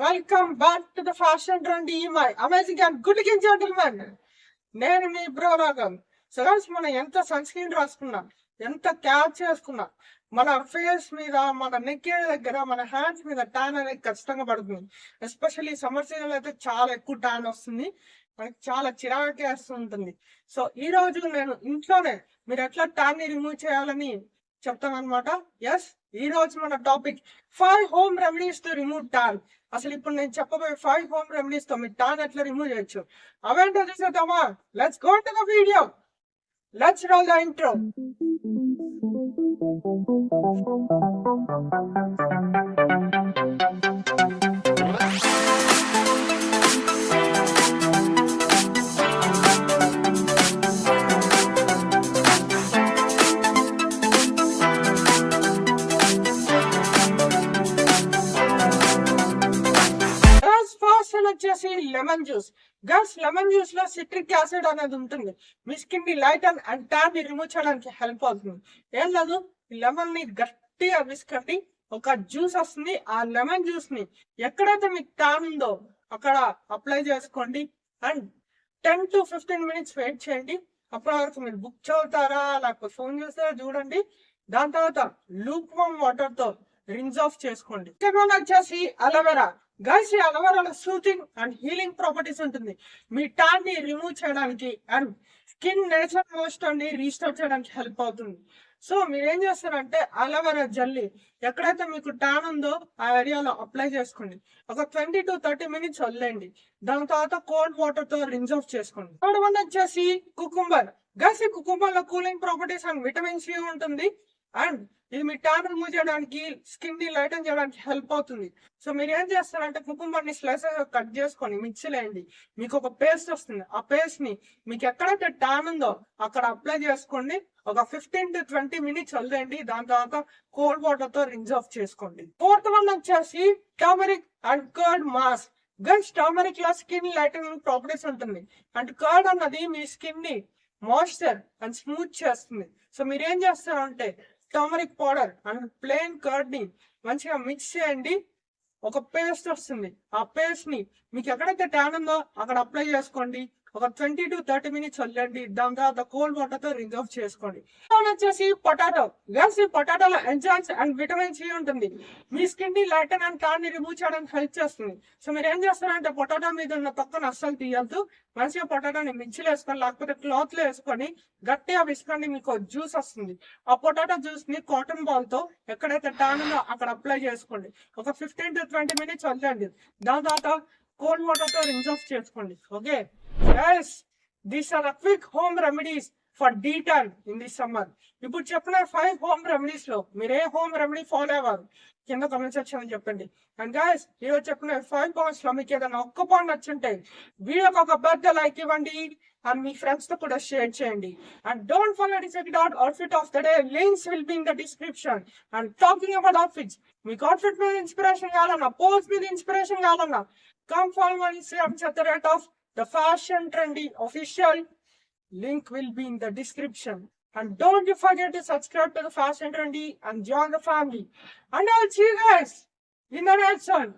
Welcome back to the Fashion Trendy my amazing and good looking gentleman. నేను మీ bro రాగం. So guys మనం ఎంత sun screen రాసుకున్నా, ఎంత క్యాచ్ చేసుకున్నా, మన ఫేస్ మీద, మన నెక్ దగ్గర, మన హ్యాండ్స్ మీద ట్యాన్ అనేది ఖచ్చితంగా పడుతుంది. ఎస్పెషల్లీ సమ్మర్ సీజన్ అయితే చాలా ఎక్కువ ట్యాన్ వస్తుంది, మనకి చాలా చిరాకే వస్తుంటుంది. సో ఈ రోజు నేను ఇంట్లోనే మీరు ఎట్లా ట్యాన్ ని రిమూవ్ చేయాలని చెప్తాను అనమాట. ఎస్, ఈ రోజు మన topic 5 home remedies to remove tan. అసలు ఇప్పుడు నేను చెప్పబోయే 5 హోమ్ రెమెడీస్ తో మీ ట్యాన్ ఎట్లా రిమూవ్ చేయొచ్చు అవేంటో చూసేద్దామా? Let's go to the video. Let's roll the intro. వచ్చేసి lemon juice. Guys, lemon juice లో సిట్రిక్ యాసిడ్ అనేది ఉంటుంది. మీ స్కిన్ ని లైటన్ అండ్ ట్యాన్ ని రిమూవ్ చేయడానికి హెల్ప్ అవుతుంది. ఏం లేదు, లెమన్ ని గట్టిగా విసుకండి, ఒక జ్యూస్ వస్తుంది. ఆ లెమన్ జ్యూస్ ని ఎక్కడైతే మీకు ట్యాన్ ఉందో అక్కడ అప్లై చేసుకోండి అండ్ 10 to 15 minutes వెయిట్ చేయండి. అప్పటి వరకు మీరు బుక్ చదువుతారా లేకపోతే ఫోన్ చూస్తారా చూడండి. దాని తర్వాత లూక్ వామ్ వాటర్ తో రిన్స్ ఆఫ్ చేసుకోండి. సెకండ్ వన్ వచ్చేసి అలోవెరా. గైస్, ఈ అలోవెరాలో సూతింగ్ అండ్ హీలింగ్ ప్రాపర్టీస్ ఉంటుంది. మీ ట్యాన్ ని రిమూవ్ చేయడానికి అండ్ స్కిన్ నేచురల్ మాయిశ్చర్ ని రీస్టోర్ చేయడానికి హెల్ప్ అవుతుంది. సో మీరు ఏం చేస్తారంటే అలోవెరా జెల్లీ ఎక్కడైతే మీకు ట్యాన్ ఉందో ఆ ఏరియాలో అప్లై చేసుకోండి. ఒక 20 to 30 minutes వదిలేండి. దాని తర్వాత కోల్డ్ వాటర్ తో రిన్స్ ఆఫ్ చేసుకోండి. థర్డ్ వన్ వచ్చేసి కుకుంబర్. గైస్, ఈ కుకుంబర్ లో cooling properties and vitamin C ఉంటుంది అండ్ ఇది మీ ట్యాన్ రిమూవ్ చేయడానికి, స్కిన్ ని లైటన్ చేయడానికి హెల్ప్ అవుతుంది. సో మీరు ఏం చేస్తారంటే కుకుంబర్ ని స్లైస్ కట్ చేసుకొని మిక్సీలో వేయండి. మీకు ఒక పేస్ట్ వస్తుంది. ఆ పేస్ట్ ని మీకు ఎక్కడైతే ట్యాన్ ఉందో అక్కడ అప్లై చేసుకోండి. ఒక 15 to 20 minutes వదిలేండి. దాని తర్వాత కోల్డ్ వాటర్ తో రిన్స్ ఆఫ్ చేసుకోండి. ఫోర్త్ వన్ వచ్చేసి turmeric and curd mask. Guys, turmeric లో స్కిన్ లైటనింగ్ ప్రాపర్టీస్ ఉంటుంది అండ్ కర్డ్ అన్నది మీ స్కిన్ ని మాయిశ్చర్ అండ్ స్మూత్ చేస్తుంది. సో మీరు ఏం చేస్తారంటే turmeric powder and plain curd ని మంచిగా మిక్స్ చేయండి. ఒక పేస్ట్ వస్తుంది. ఆ పేస్ట్ ని మీకు ఎక్కడైతే ట్యాన్ ఉందో అక్కడ అప్లై చేసుకోండి. ఒక 20 to 30 minutes వదిలేండి. దాని తర్వాత కోల్డ్ వాటర్ తో రిన్స్ ఆఫ్ చేసుకోండి. వచ్చేసి పొటాటో. గైస్, ఈ పొటాటోలో ఎంజైమ్స్ అండ్ విటమిన్ సి ఉంటుంది. మీ స్కిన్ ని లైటన్ అండ్ ట్యాన్ ని రిమూవ్ చేయడానికి హెల్ప్ చేస్తుంది. సో మీరు ఏం చేస్తారంటే పొటాటో మీద ఉన్న తొక్కను అస్సలు తీయద్దు. మంచిగా పొటాటోని మిక్సీలో వేసుకొని లేకపోతే క్లాత్ లో వేసుకొని గట్టిగా విసుకొని మీకు జ్యూస్ వస్తుంది. ఆ పొటాటో జ్యూస్ ని కాటన్ బాల్ తో ఎక్కడైతే ట్యాన్ ఉందో అక్కడ అప్లై చేసుకోండి. ఒక 15 to 20 minutes వదిలేండి. దాని తర్వాత కోల్డ్ వాటర్ తో రిన్స్ ఆఫ్ చేసుకోండి. Okay, yes, these are a quick home remedies for D-tan in this summer. ఇప్పుడు చెప్పిన 5 హోమ్ రెమెడీస్ లో మీరు ఏ హోమ్ రెమెడీ ఫాలో అయ్యారు కింద కామెంట్ సెక్షన్ చెప్పండి. అండ్ గైస్, ఈరోజు చెప్పిన 5 పాయింట్స్ లో మీకు ఏదైనా ఒక్క పాయింట్ నచ్చుంటే వీడియోకి ఒక పెద్ద లైక్ ఇవ్వండి అండ్ మీ ఫ్రెండ్స్ తో కూడా షేర్ చేయండి. And don't forget to check out outfit of the day. Links will be in the description. And talking about outfits, మీకు అవుట్ఫిట్ మీద ఇన్స్పిరేషన్ కావాలన్నా, పోస్ట్ మీద ఇన్స్పిరేషన్ కావాలన్నా, come follow my Instagram at the rate of the Fashion Trendy official. Link will be in the description. And don't you forget to subscribe to the Fashion Trendy and join the family. And I'll see you guys in the next one.